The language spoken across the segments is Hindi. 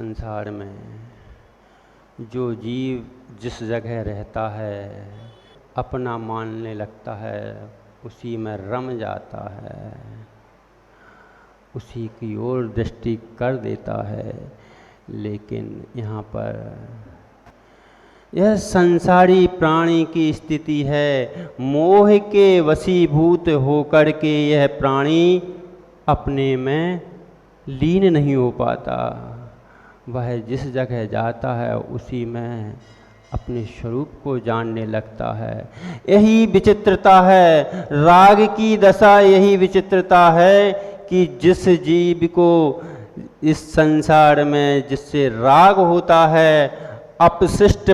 संसार में जो जीव जिस जगह रहता है अपना मानने लगता है, उसी में रम जाता है, उसी की ओर दृष्टि कर देता है। लेकिन यहाँ पर यह संसारी प्राणी की स्थिति है। मोह के वशीभूत होकर के यह प्राणी अपने में लीन नहीं हो पाता। वह जिस जगह जाता है उसी में अपने स्वरूप को जानने लगता है। यही विचित्रता है, राग की दशा यही विचित्रता है कि जिस जीव को इस संसार में जिससे राग होता है, अपशिष्ट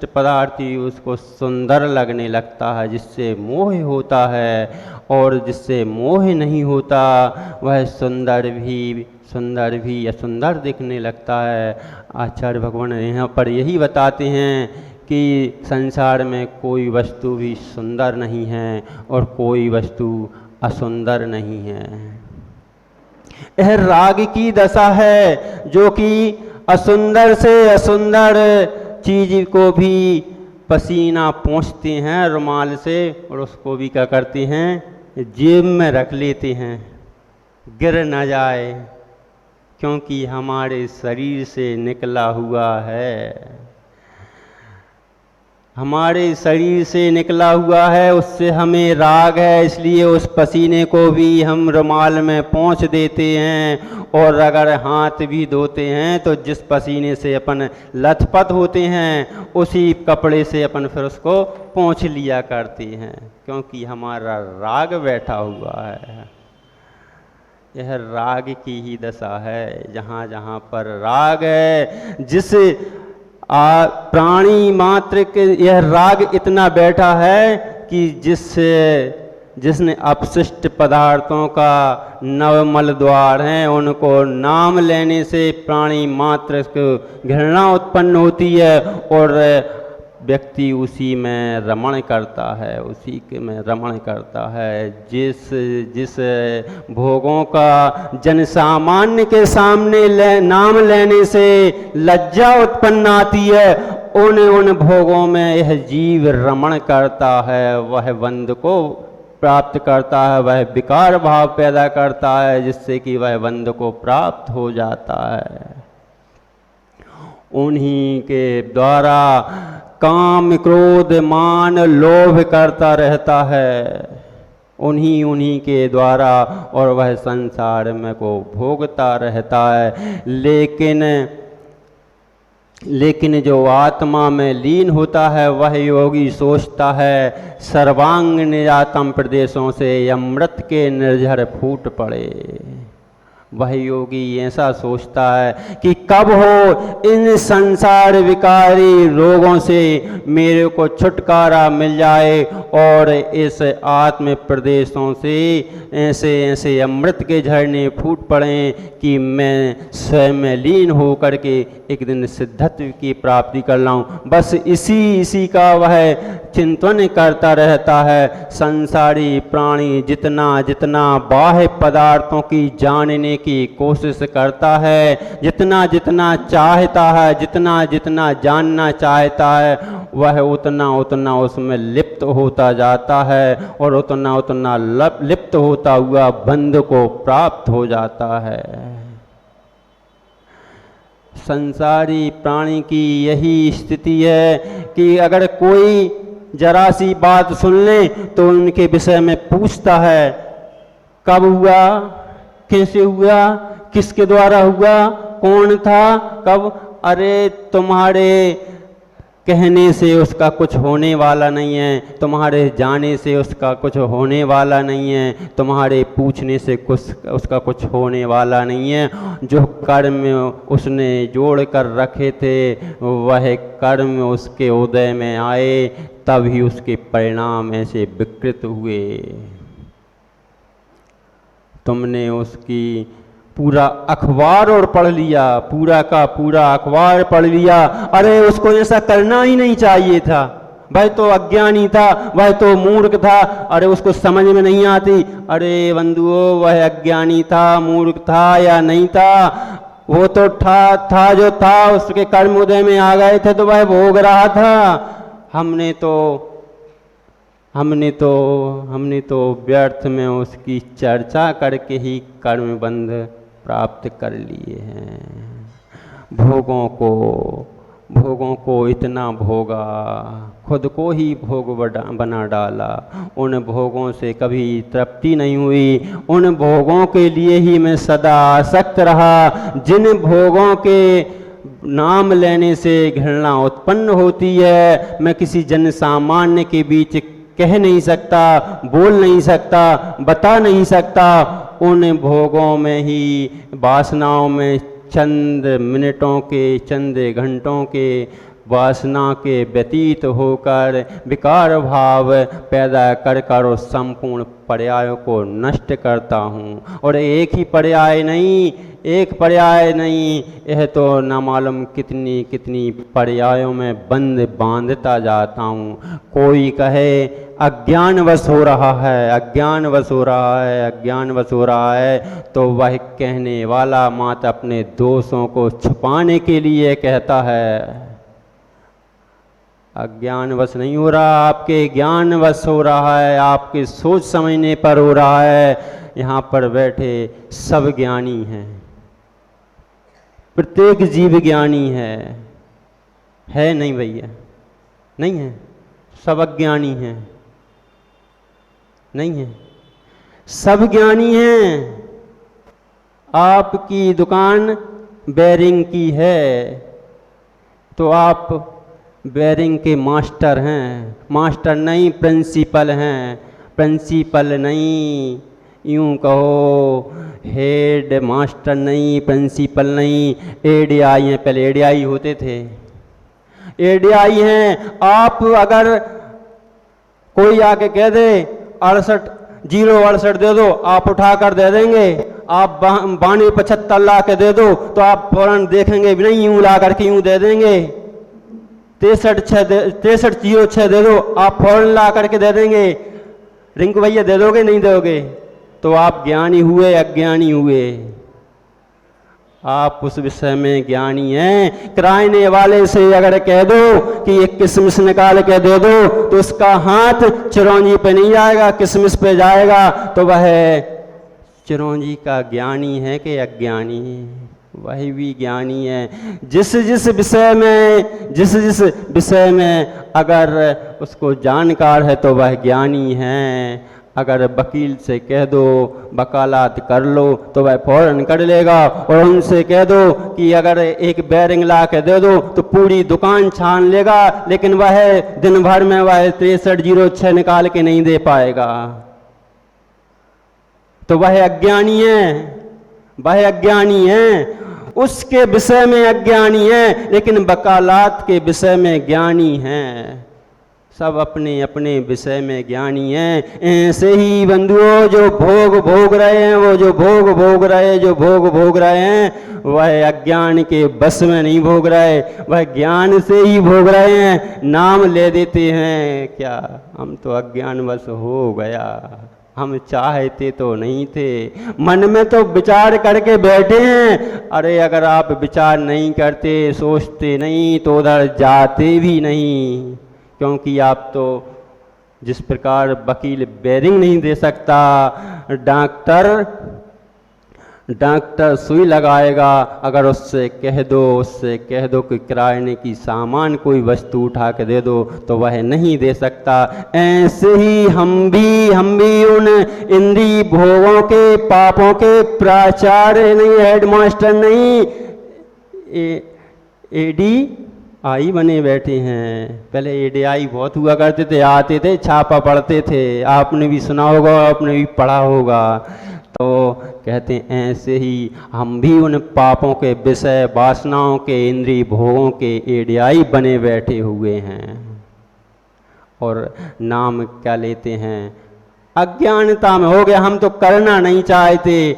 पदार्थ ही उसको सुंदर लगने लगता है। जिससे मोह होता है और जिससे मोह नहीं होता वह सुंदर भी असुंदर दिखने लगता है। आचार्य भगवान यहाँ पर यही बताते हैं कि संसार में कोई वस्तु भी सुंदर नहीं है और कोई वस्तु असुंदर नहीं है। यह राग की दशा है जो कि असुंदर से असुंदर चीज को भी पसीना पोंछते हैं रुमाल से और उसको भी क्या करते हैं, जेब में रख लेते हैं, गिर न जाए, क्योंकि हमारे शरीर से निकला हुआ है, हमारे शरीर से निकला हुआ है, उससे हमें राग है, इसलिए उस पसीने को भी हम रुमाल में पोंछ देते हैं। और अगर हाथ भी धोते हैं तो जिस पसीने से अपन लथपथ होते हैं उसी कपड़े से अपन फिर उसको पोंछ लिया करते हैं, क्योंकि हमारा राग बैठा हुआ है। यह राग की ही दशा है। जहाँ जहाँ पर राग है, जिस प्राणी मात्र के यह राग इतना बैठा है कि जिसने अपशिष्ट पदार्थों का नवमल द्वार हैं उनको नाम लेने से प्राणी मात्र को घृणा उत्पन्न होती है और व्यक्ति उसी में रमण करता है, उसी के में रमण करता है। जिस भोगों का जन सामान्य के सामने नाम लेने से लज्जा उत्पन्न आती है, उन भोगों में यह जीव रमण करता है, वह बंध को प्राप्त करता है, वह विकार भाव पैदा करता है, जिससे कि वह बंध को प्राप्त हो जाता है। उन्हीं के द्वारा काम क्रोध मान लोभ करता रहता है, उन्हीं के द्वारा, और वह संसार में को भोगता रहता है। लेकिन जो आत्मा में लीन होता है वह योगी सोचता है सर्वांग निजातम प्रदेशों से अमृत के निर्झर फूट पड़े। वह योगी ऐसा सोचता है कि कब हो इन संसार विकारी रोगों से मेरे को छुटकारा मिल जाए और इस आत्म प्रदेशों से ऐसे अमृत के झरने फूट पड़ें कि मैं स्वयं में लीन होकर के एक दिन सिद्धत्व की प्राप्ति कर लाऊं। बस इसी का वह चिंतन करता रहता है। संसारी प्राणी जितना बाह्य पदार्थों की जानने की कोशिश करता है, जितना चाहता है, जितना जानना चाहता है, वह उतना उसमें लिप्त होता जाता है और उतना लिप्त होता हुआ बंध को प्राप्त हो जाता है। संसारी प्राणी की यही स्थिति है कि अगर कोई जरा सी बात सुन ले तो उनके विषय में पूछता है, कब हुआ, कैसे हुआ, किसके द्वारा हुआ, कौन था, कब। अरे तुम्हारे कहने से उसका कुछ होने वाला नहीं है, तुम्हारे जाने से उसका कुछ होने वाला नहीं है, तुम्हारे पूछने से उसका कुछ होने वाला नहीं है। जो कर्म उसने जोड़ कर रखे थे वह कर्म उसके उदय में आए, तभी उसके परिणाम ऐसे विकृत हुए। तुमने उसकी पूरा अखबार और पढ़ लिया, पूरा का पूरा अखबार पढ़ लिया, अरे उसको ऐसा करना ही नहीं चाहिए था, वह तो अज्ञानी था, वह तो मूर्ख था, अरे उसको समझ में नहीं आती। अरे बंधुओं, वह अज्ञानी था, मूर्ख था या नहीं था, वो तो था जो था, उसके कर्म उदय में आ गए थे तो वह भोग रहा था। हमने तो व्यर्थ में उसकी चर्चा करके ही कर्म बंध प्राप्त कर लिए हैं। भोगों को इतना भोगा, खुद को ही भोग बना डाला। उन भोगों से कभी तृप्ति नहीं हुई, उन भोगों के लिए ही मैं सदा आसक्त रहा, जिन भोगों के नाम लेने से घृणा उत्पन्न होती है। मैं किसी जन सामान्य के बीच कह नहीं सकता, बोल नहीं सकता, बता नहीं सकता। उन भोगों में ही, वासनाओं में चंद मिनटों के, चंद घंटों के वासना के व्यतीत होकर विकार भाव पैदा कर उस संपूर्ण पर्यायों को नष्ट करता हूँ। और एक ही पर्याय नहीं, एक पर्याय नहीं, यह तो न मालूम कितनी कितनी पर्यायों में बांधता जाता हूँ। कोई कहे अज्ञानवश हो रहा है, अज्ञानवश हो रहा है, अज्ञानवश हो रहा है, तो वह कहने वाला मात्र अपने दोषों को छुपाने के लिए कहता है। अज्ञानवश नहीं हो रहा, आपके ज्ञानवश हो रहा है, आपके सोच समझने पर हो रहा है। यहाँ पर बैठे सब ज्ञानी हैं, प्रत्येक जीव ज्ञानी है नहीं भैया? नहीं है, सब अज्ञानी हैं, नहीं है, सब ज्ञानी हैं। आपकी दुकान बेरिंग की है तो आप बेरिंग के मास्टर हैं, मास्टर नहीं प्रिंसिपल हैं, प्रिंसिपल नहीं, यूं कहो हेड मास्टर नहीं, प्रिंसिपल नहीं, एडीआई हैं। पहले एडीआई होते थे, एडीआई हैं। आप अगर कोई आके कह दे 68 दे दो, आप उठा कर दे देंगे। आप 9275 ला के दे दो तो आप फौरन देखेंगे भी नहीं, यूं ला करके यूं दे देंगे। 6306 दे दो, आप फौरन ला करके दे देंगे। रिंकू भैया दे दोगे नहीं दोगे? तो आप ज्ञानी हुए अज्ञानी हुए? आप उस विषय में ज्ञानी हैं। किराने वाले से अगर कह दो कि एक किशमिश निकाल के दे दो तो उसका हाथ चिरौंजी पे नहीं जाएगा, किशमिश पे जाएगा। तो वह चिरौंजी का ज्ञानी है कि अज्ञानी? वही भी ज्ञानी है। जिस जिस विषय में अगर उसको जानकार है तो वह ज्ञानी है। अगर वकील से कह दो वकालत कर लो तो वह फौरन कर लेगा। और उनसे कह दो कि अगर एक बेरिंग ला के दे दो तो पूरी दुकान छान लेगा, लेकिन वह दिन भर में वह 6306 निकाल के नहीं दे पाएगा। तो वह अज्ञानी है, वह अज्ञानी है। उसके विषय में अज्ञानी है, लेकिन वकालत के विषय में ज्ञानी है। सब अपने अपने विषय में ज्ञानी हैं। ऐसे ही बंधुओं, जो भोग रहे हैं, वो जो भोग रहे हैं, वह अज्ञान के बस में नहीं भोग रहे, वह ज्ञान से ही भोग रहे हैं। नाम ले देते हैं क्या, हम तो अज्ञान बस हो गया, हम चाहते तो नहीं थे, मन में तो विचार करके बैठे हैं। अरे अगर आप विचार नहीं करते, सोचते नहीं, तो उधर जाते भी नहीं। क्योंकि आप तो जिस प्रकार वकील बेरिंग नहीं दे सकता, डॉक्टर सुई लगाएगा, अगर उससे कह दो कि किराने की सामान कोई वस्तु उठा के दे दो तो वह नहीं दे सकता। ऐसे ही हम भी उन इंद्रिय भोगों के, पापों के प्राचार्य नहीं, हेडमास्टर नहीं, एडीआई बने बैठे हैं। पहले एडीआई बहुत हुआ करते थे, आते थे, छापा पढ़ते थे, आपने भी सुना होगा, आपने भी पढ़ा होगा। तो कहते हैं ऐसे ही हम भी उन पापों के विषय, वासनाओं के, इंद्रिय भोगों के एडीआई बने बैठे हुए हैं। और नाम क्या लेते हैं, अज्ञानता में हो गया, हम तो करना नहीं चाहते।